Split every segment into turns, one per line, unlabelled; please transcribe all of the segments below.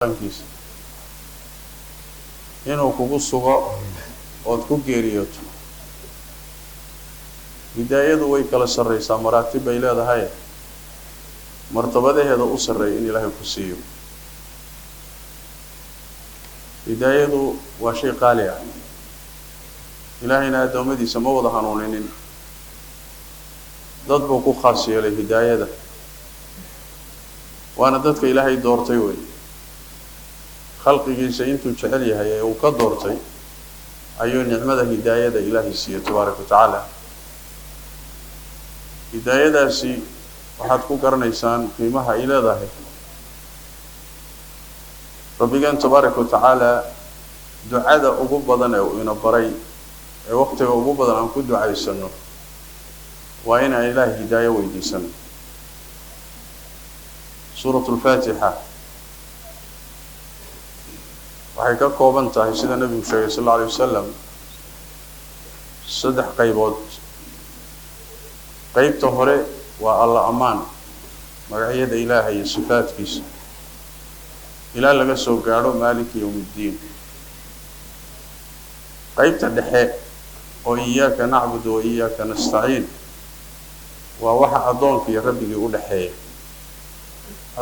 كيس إنه كوبس صغاء أو تكوجيريوت بداية ذوي كلا سرّي سامراتي بيلا ده هاي مرتبة هذا أسرّي إن الله يكسيه بداية ذو وشيء قال يعني إلهنا دومدي سمو ده هنونين ضد بوكو خاصية لهداية ده وأنا ضدك إلهي دورتي وي خلقي سينتو جعلي هي وكدورتي أيون نعمة هداية ده إلهي سي تبارك وتعالى هداية ده سي waxaad ku garanaysaan qiimaha ay leedahay rabbigan tabaaraka ta'ala ducada ugu badan ee uu ina baray ee waqtiga ugu badan aan ku ducaysano waa in ilaahay hidaayo weydiisano suuratul faatiha waxay ka kooban tahay sida nabigu sheegay sallallahu alayhi wasallam saddex qaybood qaybta hore والله أمان مقعيد إلهي صفات كيس إله لغا سو غارو مالك يوم الدين قيبت الدحاء وإياك نعبد وإياك نستعين ووحى أدونك يا ربي يقول دحاء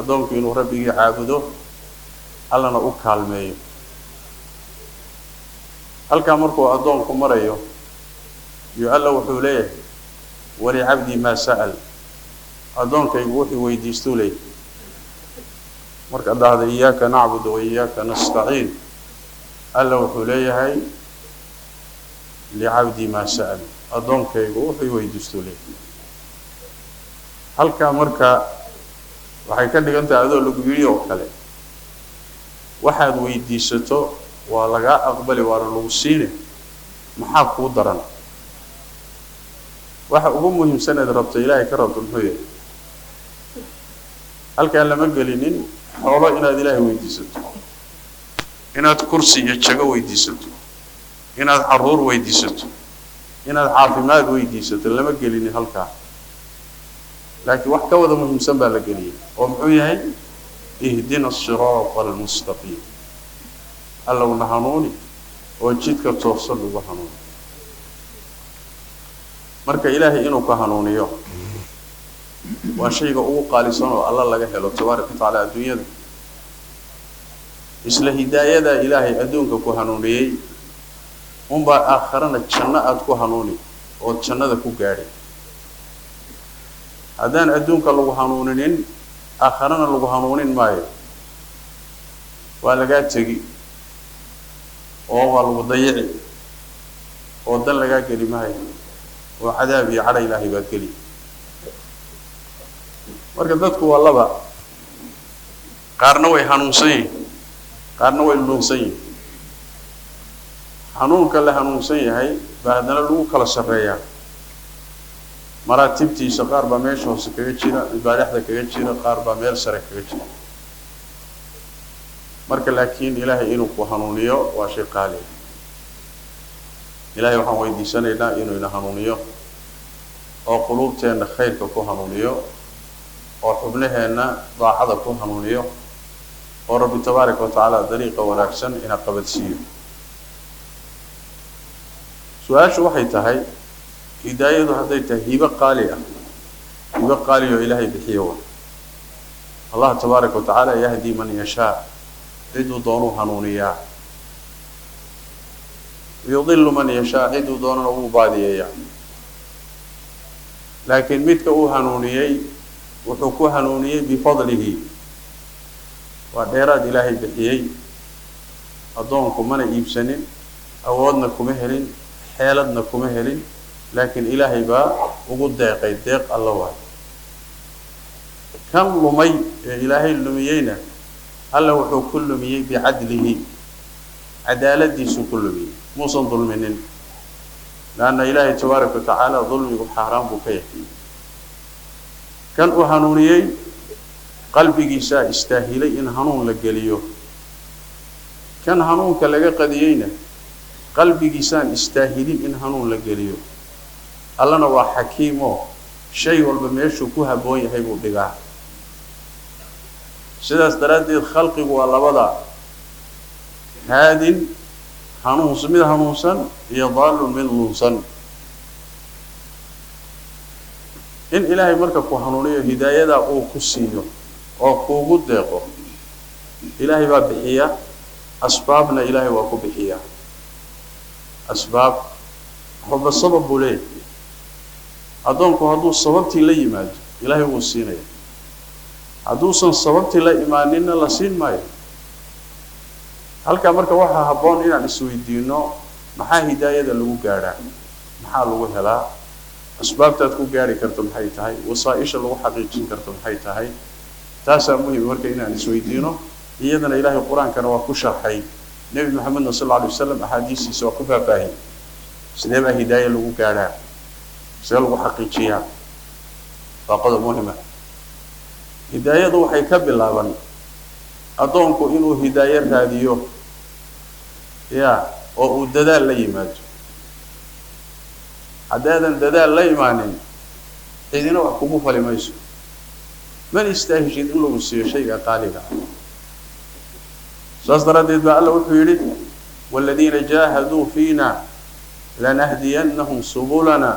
أدونك إنه ربي عابده ألا نأكل مايو هل كامركو أدونك مريو يؤلو حوليه ولعبدي ما سأل أدونك يقول ويديستولي مرك هذا إياك نعبد وإياك نستعين ألا وحولي هاي لعبدي ما سأل أدونك يقول ويديستولي هل كامرك waxay ka dhigan tahay adoo lagu yiri oo kale waxaad weydiisato waa laga aqbali waa lagu siine maxaa ku daran waxa ugu muhiimsan ee rabta ilaahay ka rabto muxuu yahay halkaan lama gelinin xoolo inaad ilaahay weydiisato inaad kursi iyo jago weydiisato inaad caruur weydiisato inaad caafimaad weydiisato lama gelinin halkaan laakiin wax ka wada muhiimsan baa la geliyay oo muxuu yahay ihdina as-siraatal mustaqiim allahu nahanuni oo jidka toosan ugu hanuuni marka ilaahay inuu ka hanuuniyo waa shayga ugu qaalisan oo Allah laga helo tabaaraka taala adduunyada isla hidaayada ilaahay adduunka ku hanuuniyay umba aakhirana janna aad ku hanuuni oo jannada ku gaadhay hadaan adduunka lagu hanuuninin aakhirana lagu hanuunin maayo waa laga tagi oo waa lagu dayici oo dan laga geli maayo وعذاب على إلهي بكلي وركضتك والله قارنوا يهانوسين قارنوا يلونسين حنون كله هانوسين هاي بعدنا لو كلا سرية مراتب تي سقار بميش وسكيتشينا البارح ذا كيتشينا قار بميل سرك كيتشينا مرك لكن إلهي إنه كهانونيو واشي قالي إلهي وحنا ويدي سنة إنه ينهانونيو أو قلوبتنا خير كهانونيو أو حبلها إن ضاعة كهانونيو أو رب تبارك وتعالى طريقة ونكسن إن قبل سير سؤال شو وحيتهاي هداية هذا هبة قالية هبة قالية إلهي بحيوة الله تبارك وتعالى يهدي من يشاء عدو دونه هانونيا ويضل من يشاء عدو دونه بادية يعني لكن متك هانونيي وحكو هانونيي بفضله وديراد إلهي بحيي أدونكم من إيبسنين أودنكم مهلين حيالدنكم مهلين لكن إلهي با وقود ديق الله واحد كم لمي إلهي اللميين الله وحو كل مي بعدله عدالة ديسو كل مي موصن ظلمين لأن إلهي تبارك وتعالى ظلمي وحرام بكيه كان هانونيي قلبي جيسا استاهلي إن هانون لقليو كان هانون كاللقى قديينا قلبي جيسان استاهلي إن هانون لقليو الله نوا حكيمو شيء والبميشو كوها بوي هيبو بقاه sidaas daraaddeed khalqigu waa labada haadin hanuunsan mid hanuunsan iyo daalun mid lunsan in ilaahay marka ku hanuuniyo hidaayada uu ku siiyo oo kuugu deeqo ilaahay baa bixiya asbaabna ilaahay waa ku bixiya asbaab hubba sabab buu leeyahay addoonku hadduu sababtii la yimaado ilaahay wuu siinaya hadduusan sababtii la imaaninna la siin maayo halkaa marka waxaa habboon inaan isweydiino maxaa hidaayada lagu gaadhaa maxaa lagu helaa asbaabtaad ku gaari karto maxay tahay wasaa'isha lagu xaqiijin karto maxay tahay taasaa muhiim marka inaan isweydiino iyadana ilaahay qur-aankana waa ku sharxay nebi maxamedna sal alla alay wasalam axaadiistiisa waa ku faahfaahiyey sidee baa hidaaya lagu gaadhaa sidee lagu xaqiijiyaa waa qodob muhima hidaayadu waxay ka bilaaban addoonku inuu hidaayo raadiyo ya oo uu dadaal la yimaado haddaadan dadaal la imaanin cidina wax kugu fali mayso man istaahishid in lagu siiyo shayga qaaliga ah saas daraaddeed baa alla wuxuu yidhi waaladiina jaahaduu fiina lanahdiyannahum subulana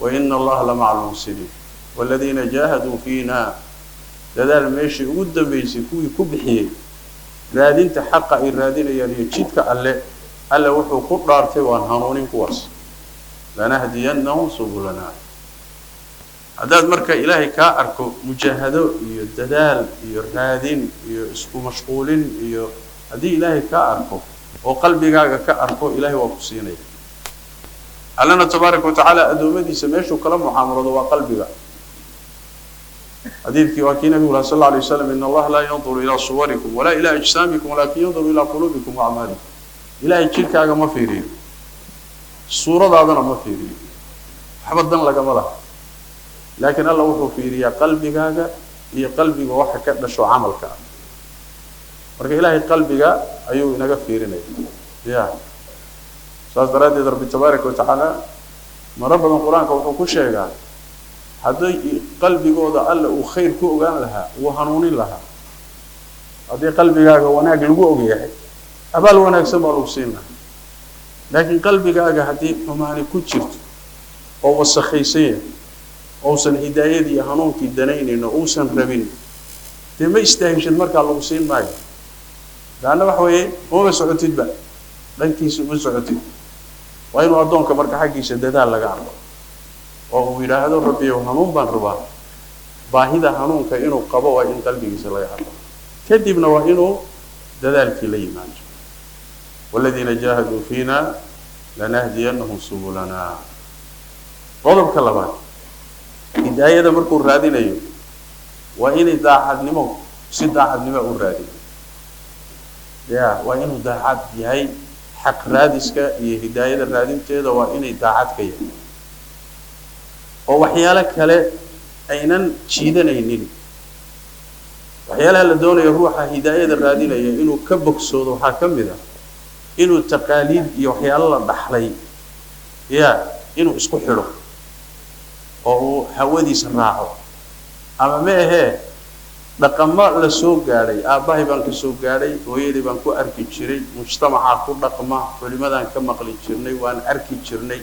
waina allaha lamaca almuhsiniin waaladiina jaahaduu fiina dadaal meeshii ugu dambaysay kuwii ku bixiyey raadinta xaqa ay raadinayaan iyo jidka alle wuxuu ku dhaartay waan hanuunin kuwaas lanahdiyannahum subulana haddaad marka ilaahay kaa arko mujaahado iyo dadaal iyo raadin iyo isku mashquulin iyo haddii ilaahay kaa arko oo qalbigaaga ka arko ilaahay waa ku siinaya allana tabaaraka watacaala addoommadiisa meeshuu kala mucaamalado waa qalbiga حديثك وكين النبي صلى الله عليه وسلم إن الله لا ينظر إلى صوركم ولا إلى أجسامكم ولكن ينظر إلى قلوبكم وأعمالكم إلهي تشيلك هذا ما في ريب الصورة هذا ما في ريب حبدا لك ملا لكن الله وحو في ريب قلبك هذا هي قلبك وحك شو عملك مرك إلهي قلبك أيوه نقف في ريب يا أستاذ رادي ربي تبارك وتعالى ما ربنا القرآن كوحو كل شيء قال هذا قلبي جودا الله وخير كوجان لها وهنوني لها هذا قلبي جاga wanaag lagu ogeeyahay abal wanaagsan baa lagu siinaa laakiin qalbi gaaga hadii xumaani ku jirto oo wasakhaysan oo san hidaayadii hanuunkii danaynayno oo san rabin ma istaahishad marka lagu siin maayo daana wax weeye oo socotidba dhankiisa u socotid waa inuu adoonka marka xaqiisa dadaal laga arko oo uu yiraahdo rabbi hanuun baan rabaa baahida hanuunka inuu qabo waa in qalbigiisa laga arko kadibna waa inuu dadaalkii la yimaado walladina jahadu fiina lanahdiyannahum subulana qodobka labaad hidaayada markuu raadinayo waa inay daacadnimo si daacadnimo u raadiyo ya waa inuu daacad yahay xaq raadiska iyo hidaayada raadinteeda waa inay daacad ka yahay oo waxyaalo kale aynan jiidanaynin waxyaalaha la doonayo ruuxa hidaayada raadinaya inuu ka bogsoodo waxa kamid ah inuu taqaaliid iyo waxyaalo la dhaxlay inuu isku xiro oo uu hawadiisa raaco ama ma ahee dhaqamo la soo gaaray aabahay baan ka soo gaaray hooyadii baan ku arki jiray mujtamaca ku dhaqma culimadan ka maqli jirnay waan arki jirnay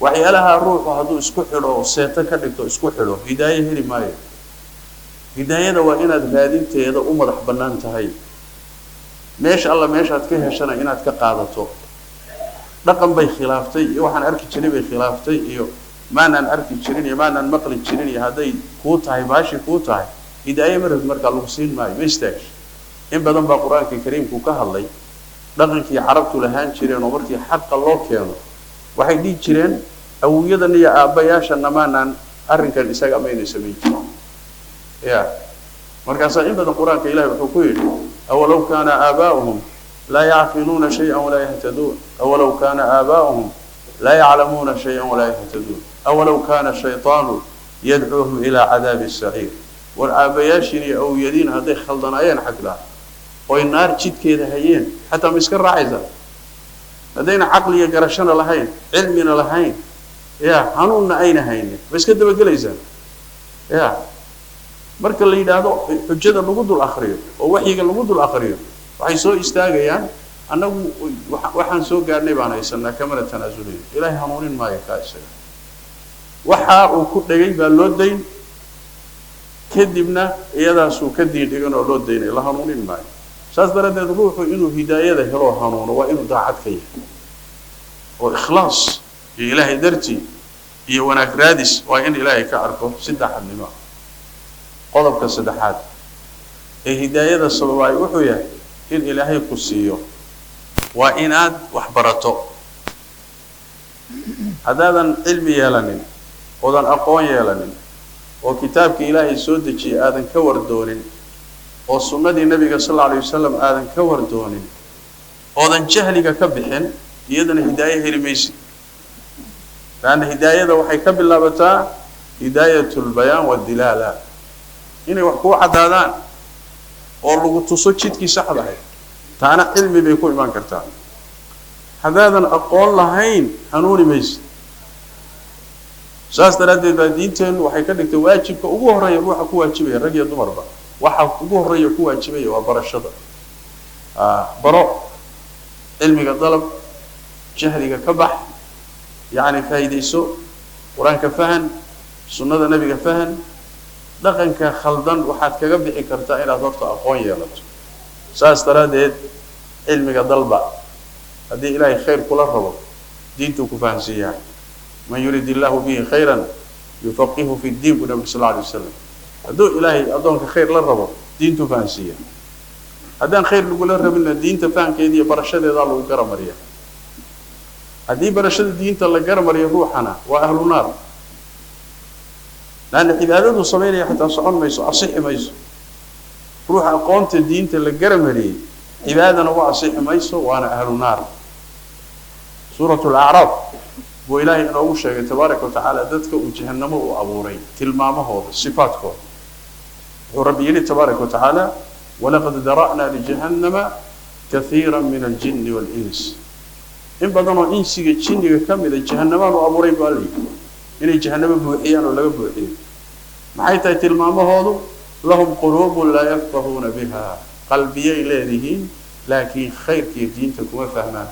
waxyaalaha ruuxu hadduu isku xidho oo seeto ka dhigto isku xidho hidaayo heli maayo hidaayada waa inaad raadinteeda u madax bannaan tahay meesha alla meeshaad ka heshana inaad ka qaadato dhaqan bay khilaaftay iyo waxaan arki jiray bay khilaaftay iyo maanaan arki jirin iyo maanaan maqli jirin iyo hadday kuu tahay baashi kuu tahay hidaayo marka lagu siin maayo ma istaash in badan baa qur-aanka kariimku ka hadlay dhaqankii carabtu lahaan jireen oo markii xaqa loo keeno waxay dhihi jireen awooyadan iyo aabayaashana maanaan arrinkan isaga amayna samayn jirin markaas in badan quraanka ilaahay wuxuu ku yiri awalaw kana aabaa'uhum la ya'qiluna shay'an wa la yahtadun awalaw kana aabaa'uhum la ya'lamuna shay'an wa la yahtadun awalaw kana shaytanu yad'uhum ila 'adabi as-sa'ir wal aabayaashini awiyadin haday khaldanayeen xaqla oo naar jidkeeda hayeen hatta miska raacaysa hadayna aqliga garashana lahayn cilmina lahayn hanuunna ayna haynin iska daba galaysan marka la yiraahdo xujada lagu dul akhriyo oo waxyiga lagu dul akhriyo waxay soo istaagayaan annagu waxaan soo gaarnay baan haysanaa kamana tanaasulay ilaahay hanuunin maayo ka isaga waxa uu ku dhagay baa loo dayn kadibna iyadaas uu ka diidigan oo loo daynay la hanuunin maayo saas daradeed ruuxu inuu hidaayada helo hanuuno waa inuu daacad ka yahay oo ikhlaas ilaahay darti iyo wanaag raadis waa in ilaahay ka arko saddexnimo qodobka saddexaad ee hidaayada sababay wuxuu yahay in ilaahay ku siiyo waa inaad wax barato hadaadan cilmi yeelanin oodan aqoon yeelanin oo kitaabka ilaahay soo dejiyay aadan ka wardoonin oo sunnadii nabiga sallallahu alayhi wasallam aadan ka wardoonin oodan jahliga ka bixin iyadana hidaayo heli maysid laana hidaayada waxay ka bilaabataa hidaayatul bayaan wad dilala inay wax ku cadaadaan oo lagu tuso jidkii saxda ah taana cilmi bay ku iman kartaa hadaadan aqoon lahayn hanuuni maysid saas daradeed baa diinteenu waxay ka dhigtay waajibka ugu horeeya ruuxa ku waajibaya rag iyo dumarba waxa ugu horeeya ku waajibaya waa barashada baro cilmiga dalab jahliga ka bax yani faa'iideyso quraanka fahan sunnada nabiga fahan dhaqanka khaldan waxaad kaga bixi kartaa inaad horta aqoon yeelato saas daradeed cilmiga dalba hadii ilaahay khayr kula rabo diintu ku fahansiyaa man yuridillahu bihi khayran yufaqihu fi ad-din nabi sallallahu alayhi wasallam haduu ilaahay adoonka khayr la rabo diintu fahansiyaa hadaan khayr lagu la rabina diinta fahankeeda iyo barashadeeda lagu garamariyaa hadii barashada diinta la garamariyo ruuxana waa ahlu naar لأن عبادته صبيرة حتى صعون ما يصح ما يصح روح أقامت الدين تلقرمري عبادنا وأصح ما يصح وأنا أهل النار سورة الأعراف وإلهي أنا أوشى تبارك وتعالى ذاتك وجهنم وأبوري تلمامه صفاتك وربي تبارك وتعالى ولقد ذرأنا لجهنم كثيرا من الجن والإنس إن بدنا إنسي الجن كم إذا جهنم وأبوري بالي إن جهنم بوحيان ولا بوحيان maxay tilmaamahoodu lahum qulubun la yafqahuna biha qalbiyay leedihiin laakiin khayrkii diinta kuma fahmaan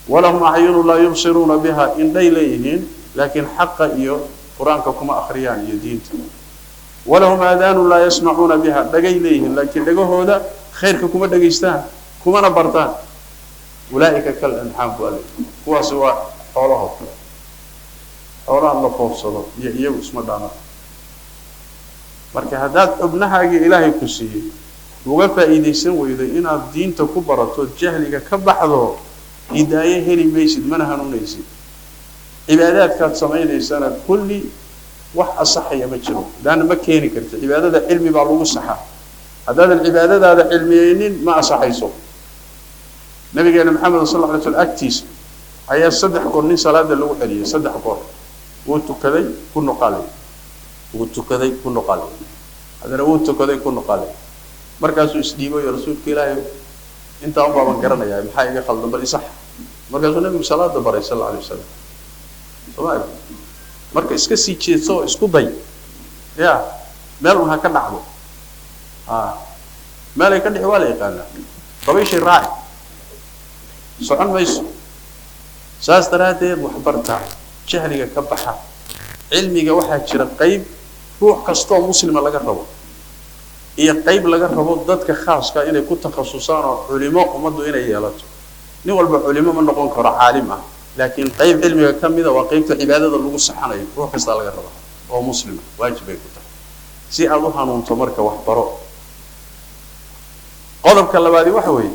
walahum ahyun la yubsiruna biha in leeyihiin laakiin xaqa iyo quraanka kuma akhriyaan iyo diinta walahum aadaan la yasma'una biha dhagay leeyihiin laakiin dhagahooda khayrka kuma dhageystaan kuma bartaan ulaa'ika kal anham kuwaas waa xoolaha أوران لفوصله يجيب اسمه دانا مركه هذا ابنها إلهي كسيه وقفا إيدي سنو إذا إن الدين تكبرت والجهل كبحضه هداية هلي ميسد منها نونيسد عبادات كانت سمعين إنسانا كل واحد صحي يمجنه لأن ما كيني كرت عبادات علمي بعضهم الصحة هذا العبادات هذا علميين ما صحي صوت نبي قال محمد صلى الله عليه وسلم أكتيس هيا صدح قرني صلاة اللي صدح قرن وتكذي كن قالي وتكذي كن قالي هذا وتكذي كن قالي مركز إسلامي يا رسول الله أنت أبغى من قرنا يا محايا خالد بل صح مركز النبي صلى الله عليه وسلم طبعا مركز كسي شيء سو إسكو ضي يا مالهم هكذا عبو مالك كده ولا يقالنا طبيعي شيء راعي سؤال ما يسوع ساس تراتي محبرتها جهلك كبحة علمك واحد شر قيب روح كستو مسلم لقى ربو إيه قيب لقى ربو ضدك خاص كأنه كنت تخصصان علماء ومدوا إلى يالته نقول بعلماء من نقول كرا عالمة لكن قيب علمك كم إذا وقيبت عبادة اللغة الصحانة روح كستو لقى ربو هو مسلم واجب يكون سي الله ننتمرك وحبرو قدم كلامي وحوي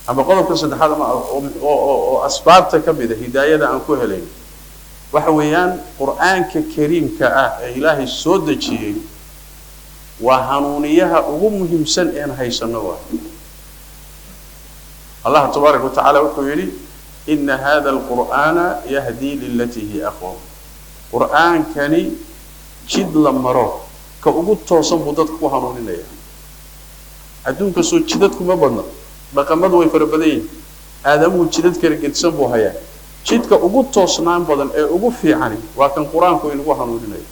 أما قدم كسد هذا ما أسباب تكبيده هداية عن كهلين وحويان قرآن كريم كإله السود شيء وهنونيها وهم سن إن هاي سنوا الله تبارك وتعالى وحويري إن هذا القرآن يهدي للتي هي أقوم قرآن كني شد لمراه كأقول توصم بدتك وهنونيها أدون كسود شدتكم ما بدنا بقى مدوي فربدين آدم وشدت كرجت سبوا هيا jidka ugu toosnaan badan ee ugu fiican waa kan quraanku inagu hanuuninayo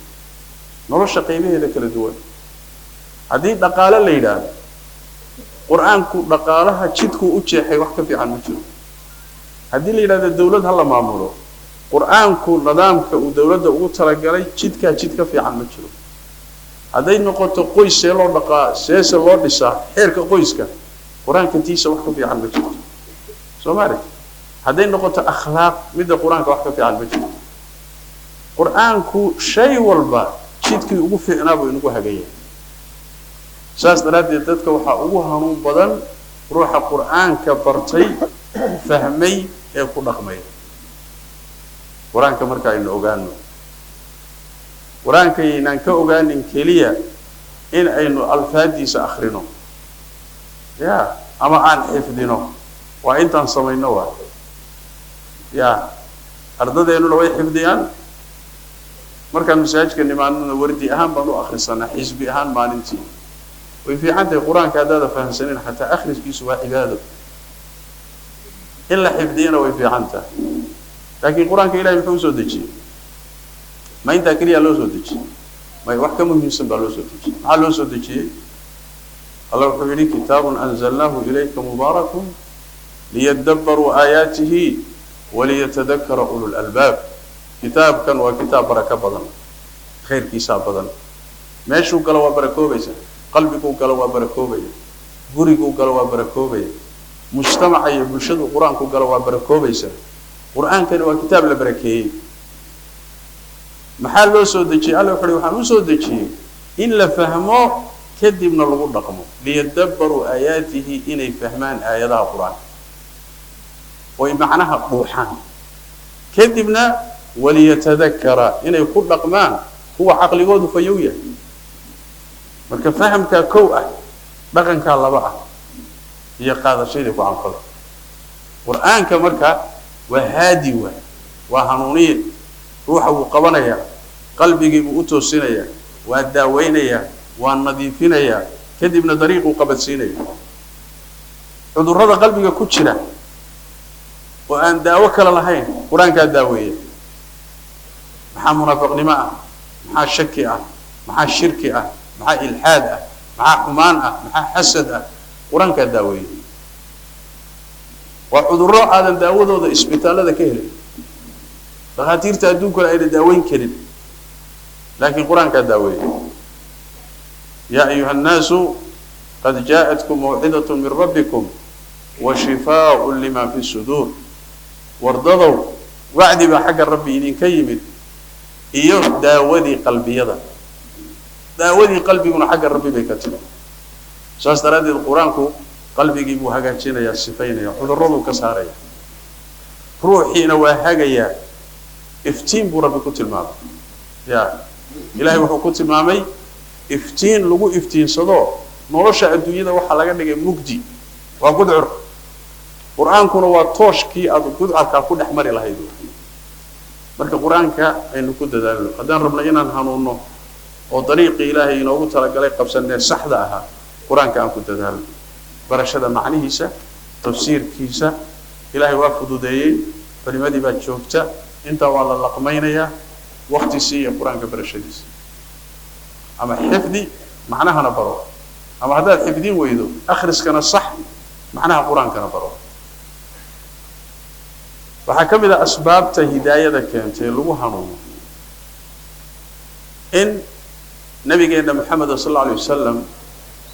nolosha qiimaheeda kala duwan haddii dhaqaale la yidhaahdo qur-aanku dhaqaalaha jidku u jeexay wax ka fiican ma jiro haddii la yidhaahdo dawlad ha la maamulo qur-aanku nidaamka uu dawladda ugu talagalay jidkaa jid ka fiican ma jiro hadday noqoto qoys see loo dhaqaa seese loo dhisaa xeerka qoyska qur-aanka tiisa wax ka fiican ma jirto soo ma aragti hadday noqoto akhlaaq midda qur-aanka wax ka fiican ma jirto qur-aanku shay walba jidkii ugu fiicnaa buu inagu hagaya saas daraaddeed dadka waxaa ugu hanuun badan ruuxa qur-aanka bartay fahmay ee ku dhaqmay qur-aanka marka aynu ogaano qur-aanka inaan ka ogaanin keliya in aynu alfaadiisa akhrino ya ama aan xifdino waa intaan samayno waa ya ardadeennuna way xifdiyaan markaan masaajidka nimaanana wardi ahaan baan u akhrisanaa xisbi ahaan maalintii way fiican tahay qur-aanka haddaada fahamsanin xataa akhriskiisu waa cibaado in la xifdiyana way fiican tahay laakiin qur-aanka ilahay muxuu usoo dejiyey ma intaa keliya loo soo dejiyey may wax ka muhiimsan baa loo soo dejiyey maxaa loo soo dejiyey allah wuxuu yidhi kitaabun anzalnaahu ilayka mubaarakun liyadabbaruu aayaatihi waliyatadakara ulu lalbaab kitaabkan waa kitaab barako badan khayrkiisaa badan meeshuu galo waa barakoobaysa qalbiguu galo waa barakoobaya guriguu galo waa barakoobaya mujtamaca iyo bulshadu qur-aanku galo waa barakoobaysa qur-aankani waa kitaab la barakeeyey maxaa loo soo dejiyey alla wuxuu waxaan u soo dejiyey in la fahmo kadibna lagu dhaqmo liyadabbaruu aayaatihi inay fahmaan aayadaha qur-aanka oy macnaha dhuuxaan kadibna waliyatadakara inay ku dhaqmaan kuwa caqligoodu fayow yahay marka fahamkaa kow ah dhaqankaa laba ah iyo qaadashadii ku canfada qur-aanka marka waa haadi waa hanuuniye ruuxa wuu qabanayaa qalbigii buu u toosinayaa waa daaweynayaa waa nadiifinayaa kadibna dariiquu qabadsiinaya cudurrada qalbiga ku jira oo aan daawo kale lahayn qur-aankaa daaweeya maxaa munaafiqnimo ah maxaa shaki ah maxaa shirki ah maxaa ilxaad ah maxaa xumaan ah maxaa xasad ah qur-aankaa daaweeya waa cudurro aadan daawadooda isbitaallada ka helin dhakhaatiirta adduunkana ayna daaweyn karin laakiin qur-aankaa daaweeya yaa ayuha annaasu qad jaa'atkum mawcidatun min rabbikum wa shifaaءun lima fi suduur wardadow wacdi baa xagga rabbi idinka yimid iyo daawadii qalbiyada daawadii qalbiguna xagga rabbi bay ka timi saas daraaddeed qur-aanku qalbigii buu hagaajinayaa sifaynaya cudurraduu ka saaraya ruuxiina waa hagayaa iftiin buu rabbi ku tilmaamay ya ilaahay wuxuu ku tilmaamay iftiin lagu iftiinsado nolosha adduunyada waxaa laga dhigay mugdi waa gudcur qur-aankuna waa tooshkii aad gudcarkaa ku dhex mari lahayd marka qur-aanka aynu ku dadaalno haddaan rabno inaan hanuunno oo dariiqii ilaahay inoogu talagalay qabsanee saxda ahaa qur-aanka aan ku dadaalno barashada macnihiisa tafsiirkiisa ilaahay waa fududeeyey culimadii baa joogta intaa waa la laqmaynayaa waqti siiya qur-aanka barashadiisa ama xifdi macnahana baro ama haddaad xifdin weydo akhriskana sax macnaha qur-aankana baro waxaa ka mid ah asbaabta hidaayada keentay lagu hanuuno in nabigeena maxamed sallallahu alayhi wasallam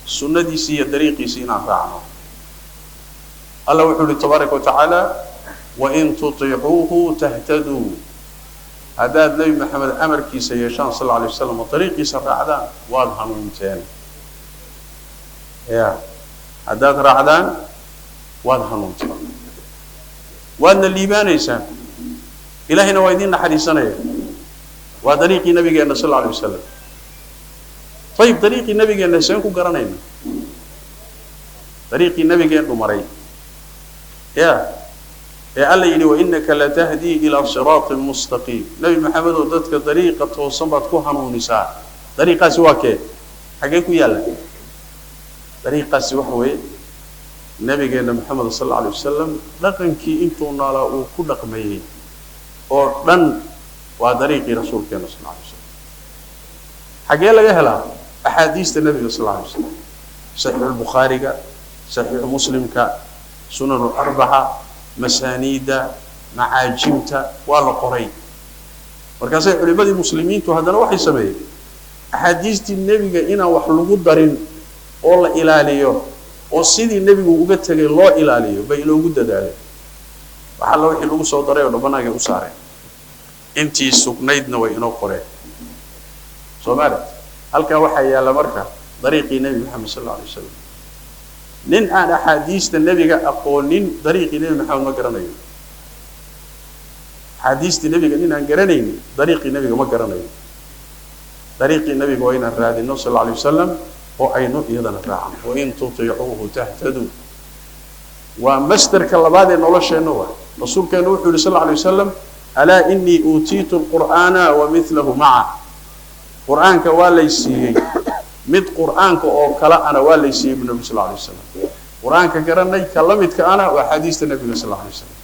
sunnadiisa iyo dariiqiisa inaan raacno alla wuxuu yidhi tabaaraka wa tacaala wain tutiicuuhu tahtaduu haddaad nebi maxamed amarkiisa yeeshaan sal alla alay wasalam oo dariiqiisa raacdaan waad hanuunteen ya haddaad raacdaan waad hanuunteen waadna liibaanaysaan ilaahayna waa idiin naxariisanaya waa dariiqii nabigeena sal alla alay wasalam ayib dariiqii nabigeena seen ku garanayna dariiqii nabigeenu maray ya ee alla yidhi wainaka latahdii ilaa siraatin mustaqiim nebi maxamed oo dadka dariiqa toosan baad ku hanuunisaa dariiqaasi waa kee xaggee ku yaalla dariiqaasi waxa weeye nabigeena maxamed sal alla alay wasalam dhaqankii intuu noolaa uu ku dhaqmayey oo dhan waa dariiqii rasuulkeena sal alla alay wasalam حاجة لا يهلا أحاديث النبي صلى الله عليه وسلم صحيح البخاري صحيح مسلم سنن الأربعة مسانيد معاجمتا ولا قرين مركز علماء المسلمين هذا واحد سميه أحاديث النبي إنا وحلو دارين الله إلاليه وسيد النبي وقت الله إلاليه بيلو جد ذلك وحلا وحي لو سو داري ودبنا جا وسارين انتي سكنيدنا وإنو قرين سومالك هل كان وحي يا لمركه طريق النبي محمد صلى الله عليه وسلم نين أنا حديث النبي أقول نين طريق النبي محمد ما قرنيه حديث النبي نين أن قرنيه طريق النبي ما قرنيه طريق النبي وين الراد النبي صلى الله عليه وسلم وأين أيضا الرعم وإن تطيعوه تهتدوا ومستر كالبعض إن الله شيء نوع رسول كان يقول صلى الله عليه وسلم ألا إني أوتيت القرآن ومثله معه قرآن كواليسي مد قرآن أو كلا أنا واليسي ابن النبي صلى الله عليه وسلم قرآن كجرني كلمت كأنا وحديث النبي صلى الله عليه وسلم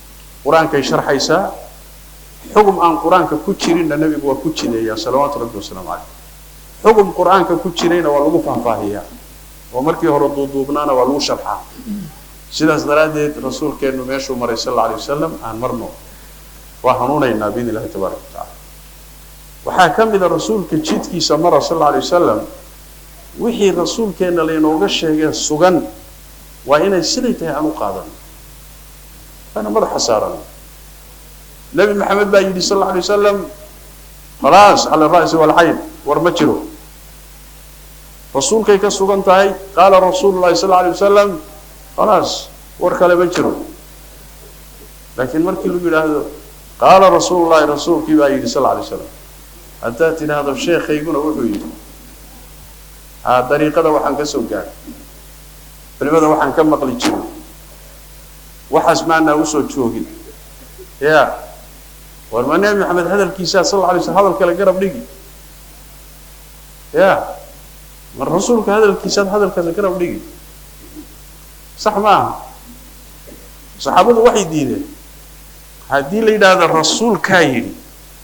قرآن كيشرح يسا حكم عن قرآن ككتشرين النبي وكتشرين يا صلوات ربي وسلام عليه حكم قرآن ككتشرين والله فهمها ومركي هردو بنانا والله شرحه سيدنا درادة رسول كأنه ماشوا مري صلى الله عليه وسلم عن مرنو وهنونا النبي الله تبارك وتعالى وحاكم إذا الرسول كتشيت كي سمر صلى الله عليه وسلم وحي الرسول كان لينوغ الشيء السجن وإن السنة عنو قادم أنا مرة حسارة نبي محمد بايدي صلى الله عليه وسلم خلاص على الرأس والعين ورمتشرو رسول كيك السجن تاي قال رسول الله صلى الله عليه وسلم خلاص وركله بنشرو لكن مركي له قال رسول الله رسول كي بايدي صلى الله عليه وسلم أتاتنا هذا الشيخ يقول وحوي طريقة وحن كسوقان فلماذا وحن كم مقلي تشوف وحسمعنا وصل تشوفي يا والمنام محمد هذا الكيسات صلى الله عليه وسلم هذا الكلام قرب لقي يا من رسولك هذا الكيسات هذا الكلام قرب لقي صح معه صحابة وحي دينه هذه اللي هذا الرسول كاين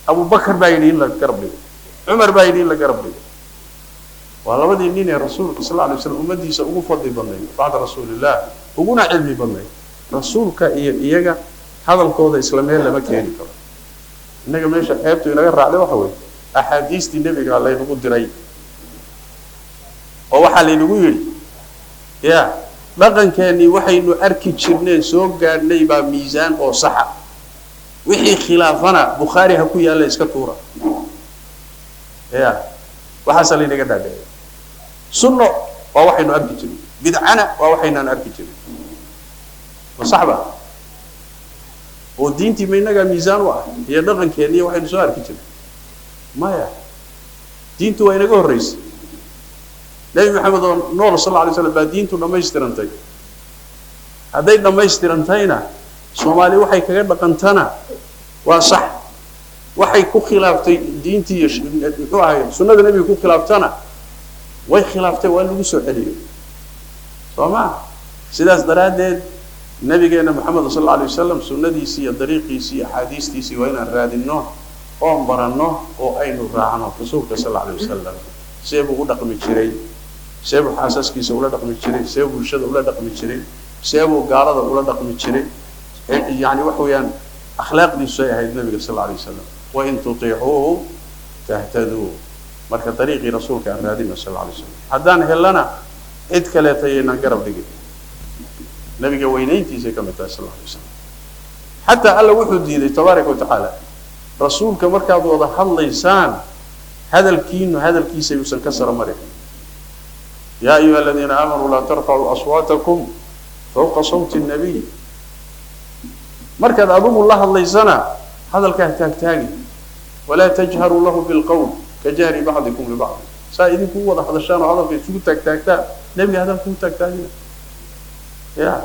أبو بكر بايدين لك قرب لقي عمر بايدين لك قرب لقي والله بدي إني رسول صلى الله عليه وسلم أمدي سأقول فضي بني بعد رسول الله وقونا علمي بني رسولك إيجا هذا القوة الإسلامية لما كيني كذا إنك ماشي حيبته ينقر عليه وحوي أحاديث النبي قال الله ينقول دري ووحى ينقول يا لقن كاني وحي إنه أركي شرنين سوق قال لي ميزان أو صحة وحي خلافنا بخاري هكو يالا إسكتورة يا وحصل لي قد هذا سنة ووحي إنه أركي شرنين بدعنا ووحي إنه أركي شرنين وصحبه ودينتي مينغا ميزان واحد هي دقن كينيا waxay soo arki jireen maya diintu way inaga horeysay nabi maxamed oo nool sallallahu alayhi wasallam baa diintu dhameystirantay haday dhameystirantayna Soomaali waxay kaga dhaqantana waa sax waxay ku khilaaftay diintii wuxuu ahay sunnada nabiga ku khilaaftana way khilaaftay waa lagu soo xiriyo Soomaa sidaas daraadeed نبينا محمد صلى الله عليه وسلم سنتيسي طريقيسي حديثيسي وين رادينو او برانو او اينو راعنو رسولك صلى الله عليه وسلم سيبو u dhaqmi jiray سيبو xaasaskiisa ula dhaqmi jiray سيبو bulshada ula dhaqmi jiray سيبو gaalada ula dhaqmi jiray يعني wax weeyaan akhlaaqdiisu ay ahayd nabiga صلى الله عليه وسلم وان تطيعوه تهتدوا marka طريقي rasuulka aan raadino صلى الله عليه وسلم hadaan helana cid kale tayna garab dhigay نبي وينينتي زي كما صلى الله عليه وسلم حتى الله وحده تبارك وتعالى رسولك مركز وضح اللسان هذا الكين وهذا الكيس يوصل كسر مريض يا أيها الذين آمنوا لا ترفعوا أصواتكم فوق صوت النبي مركز أبوم الله اللسان هذا الكهتاك تاني ولا تجهروا له بالقول كجهر بعضكم لبعض سائدكم وضح هذا الشان وهذا في سوء تاك نبي هذا كون تاك يا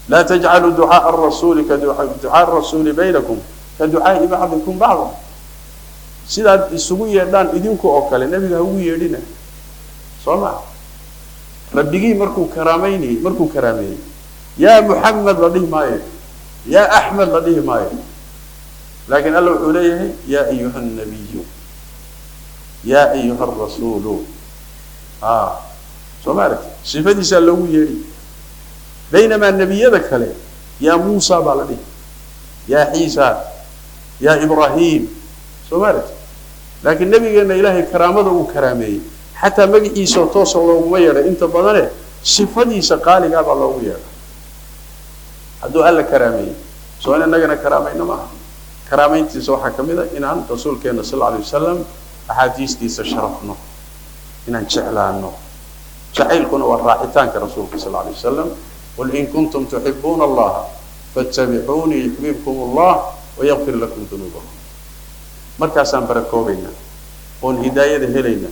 لا تجعلوا دعاء الرسول كدعاء الرسول بينكم كدعاء بعضكم بعضا سيدا السوية دان إذنكو أوكال النبي هو يدينا صلى ربي مركو كراميني يا محمد لديه ماي يا أحمد لديه ماي لكن الله عليه يا أيها النبي يا أيها الرسول سمعت صفة سلوية بينما النبي ذاك عليه يا موسى بالدي يا عيسى يا إبراهيم سمعت لكن النبي قال إلهي كرامته وكرامه حتى مجيء صوته الله ويره أنت بدنه صفة سقالي قال الله ويره هذا قال كرامه سواء نجنا كرامه إنما كرامين تسوى حكمه إن عن رسول كان صلى الله عليه وسلم أحاديث دي شرفنا إن شعلانه شعيل كنا والراحتان كرسول صلى الله عليه وسلم قل إن كنتم تحبون الله فاتبعوني يحببكم الله ويغفر لكم ذنوبكم مركزان بركوبينا ون هداية هلينا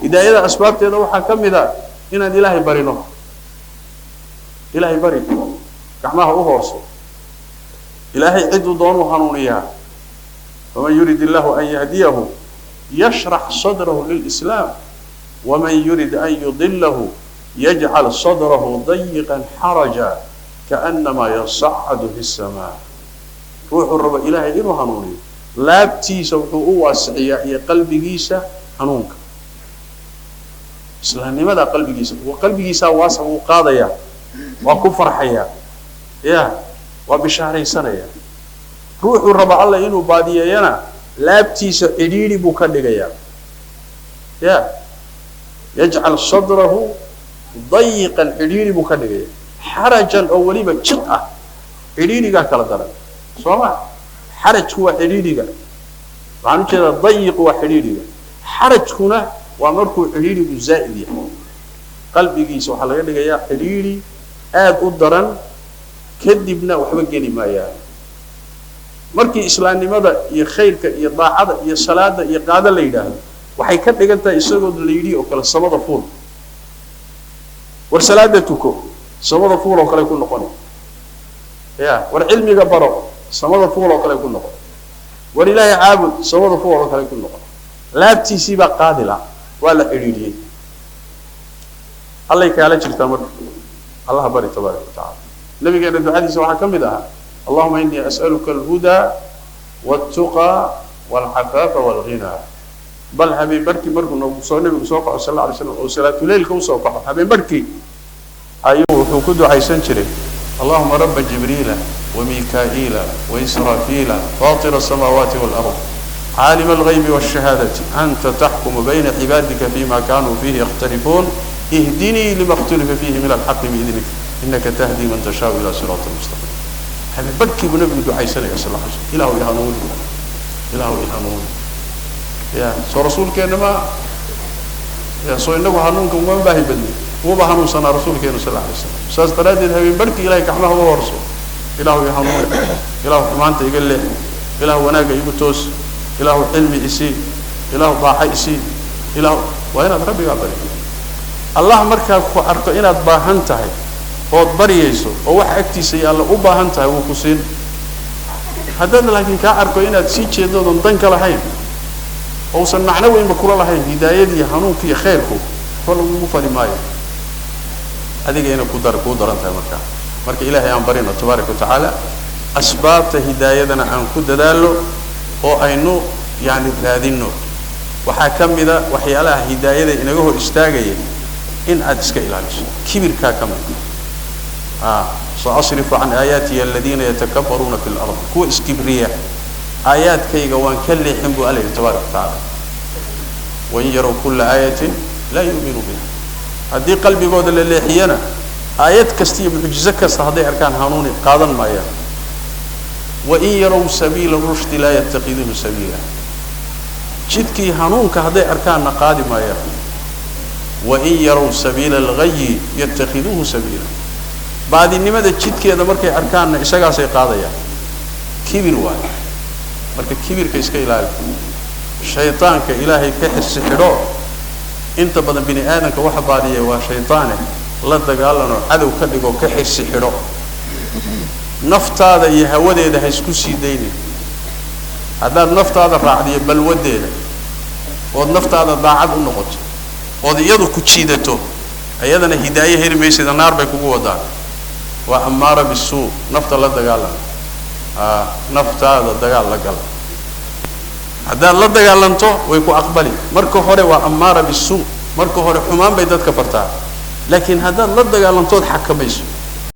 هداية أسباب تدو حكم ذا إن إلهي برينه إلهي برينه كما هو رسول إلهي عدو دونه هنونيها ومن يريد الله أن يهديه يشرح صدره للإسلام ومن يريد أن يضله يجعل صدره ضيقا حرجا كأنما يصعد في السماء روح الرب إلهي إنه هنوني لا بتيسا واسعيا قلبي جيسا هنونك إسلام لماذا قلبي جيسا وقلبي جيسا واسع وقاضيا وكفر حيا يا وبشهري سنة روح الرب الله إنه بادية ينا لا بتيسا إديني بكدقيا يا يجعل صدره ضيقا إديني بكدقيا حرجا أولي بجرأة إديني قال كلا درجة صوما حرج هو حديدي وعنو كذا ضيق وحديدي حرج هنا ومركو حديدي زائد قلبي جيس وحلا يدي يا حديدي قدرا كذبنا وحبقني ما يا مركي إسلام لماذا يخيرك يضاعد يصلاة يقعد الليلة وحي كذب أنت يسقط الليلي وكلا الصلاة فول والصلاة تكو صلاة فول وكلا يكون نقول يا والعلم جبره سماد فوق وكلا يكون نقول ولله عابد سماد فوق وكلا يكون نقول لا تسيب قادلة ولا إريدي الله يكالج التمر الله بارك تبارك وتعالى النبي قال الدعاء سواء كم ذا اللهم إني أسألك الهدى والتقى والعفاف والغنى بل حبيب بركي بركو نبصر النبي صلى الله عليه وسلم وصلاة الليل كم صوفا حبيب بركي أيوه وكدو عيسان شري اللهم رب جبريل وميكائيل وإسرافيل فاطر السماوات والأرض عالم الغيب والشهادة أنت تحكم بين عبادك فيما كانوا فيه يختلفون اهدني لما اختلف فيه من الحق بإذنك إنك تهدي من تشاء إلى صراط المستقيم هذا بركي بنبي دعاء سنة صلى الله عليه وسلم إله يهانون إله يهانون يا سو رسولك إنما يا سو إنه هانونكم وين باهي بدني هو بهانون سنة رسولك صلى الله عليه وسلم سأستراد هذه بركي إلهي كحمله هو رسول إله يهانون إله ما أنت يقول له إله وناقة يبتوس إله علمي إسي إله ضاحي إسي إله وين ربي قابل الله مركب أرك إن أتباهنته هو بريسو هو حكتي سي الله أباهنته وكسين هذا لكن كأرك إن تسيج يدون ضنك لهين أو سمعنا وين بكرة لهين هداية يهانون في خيركم فلو مفرد ماي هذه جينا قدر أنت مركب إلهي أمبرنا تبارك وتعالى أسباب هدايتنا عن كل دالو أو أينو يعني هذينو وحكم ذا وحيالها هداية إنه هو استاجي إن أدسك إلى كبر كاكم سأصرف عن آياتي الذين يتكبرون في الأرض هو إسكبرية آيات كي جوان كل يحب عليه تبارك وتعالى وإن يروا كل آية لا يؤمنوا بها هذه قلبي قود اللي حينا آيات كستية معجزة صهدي أركان هانوني قاضا ما يا وإن يروا سبيل الرشد لا يتخذوه سبيلا جدكي هانون كهدي أركان نقادي ما يا وإن يروا سبيل الغي يتخذوه سبيلا بعد النماذج جدكي هذا مركي أركان إساقا سيقاضيا كبير واحد مركي كبير كيسكي إلهي الشيطان كإلهي كحس حلو انت بدن بني آدم كواحد بادية وشيطانه لا تقالنا عدو كدقو كحس حلو نفط هذا يهودي إذا هيسكوسي ديني هذا النفط هذا راعدي بل ودي والنفط هذا ضاعد النقط وذي يدو كتشيدته أيضا هداية هرميس إذا نار بيكوكو ودان وأمارة بالسوء نفط الله دقالنا نفط هذا دقال لقال هذا لا دغالنتو ويكو أقبلي مركو هوري وأمارة بالسوء مركو هوري حمان بيدتك فرتها لكن هذا لا دغالنتو حكميش